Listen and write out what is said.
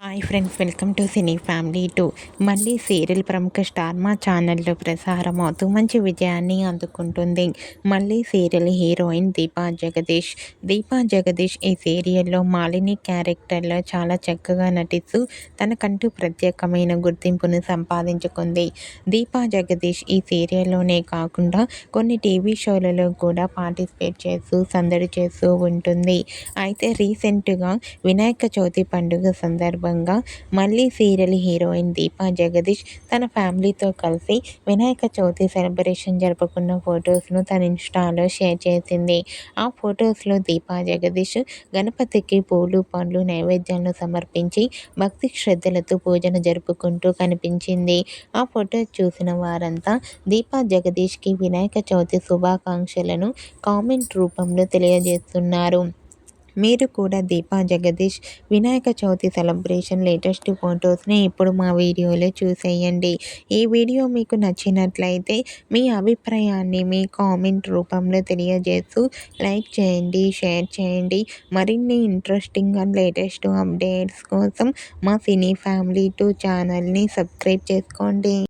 Hi friends, welcome to cine family two. మళ్ళీ serial ప్రముఖ star మా ఛానల్లో ప్రసారం అవుతూ మంచి విజయాన్ని అందుకుంటుంది. మళ్ళీ సీరియల్ హీరోయిన్ దీపా జగదీష్ ఈ సీరియల్లో మాలిని క్యారెక్టర్లో చాలా చక్కగా నటిస్తూ తనకంటూ ప్రత్యేకమైన గుర్తింపును సంపాదించుకుంది. దీపా జగదీష్ ఈ సీరియల్లోనే కాకుండా కొన్ని టీవీ షోలలో కూడా పార్టిసిపేట్ చేస్తూ సందడి చేస్తూ ఉంటుంది. అయితే రీసెంట్గా వినాయక చవితి పండుగ సందర్భంగా మళ్ళీ సీరియల్ హీరోయిన్ దీపా జగదీష్ తన ఫ్యామిలీతో కలిసి వినాయక చవితి సెలబ్రేషన్ జరుపుకున్న ఫొటోస్ను తన ఇన్స్టాలో షేర్ చేసింది. ఆ ఫొటోస్లో దీపా జగదీష్ గణపతికి పూలు పండ్లు నైవేద్యాలను సమర్పించి భక్తి శ్రద్ధలతో పూజను జరుపుకుంటూ కనిపించింది. ఆ ఫొటో చూసిన వారంతా దీపా జగదీష్కి వినాయక చవితి శుభాకాంక్షలను కామెంట్ రూపంలో తెలియజేస్తున్నారు. మీరు కూడా దీపా జగదీష్ వినాయక చవితి సెలబ్రేషన్ లేటెస్ట్ ఫొటోస్ని ఇప్పుడు మా వీడియోలో చూసేయండి. ఈ వీడియో మీకు నచ్చినట్లయితే మీ అభిప్రాయాన్ని మీ కామెంట్ రూపంలో తెలియజేస్తూ లైక్ చేయండి, షేర్ చేయండి. మరిన్ని ఇంట్రెస్టింగ్ అండ్ లేటెస్ట్ అప్డేట్స్ కోసం మా సినీ ఫ్యామిలీ 2 ఛానల్ని సబ్స్క్రైబ్ చేసుకోండి.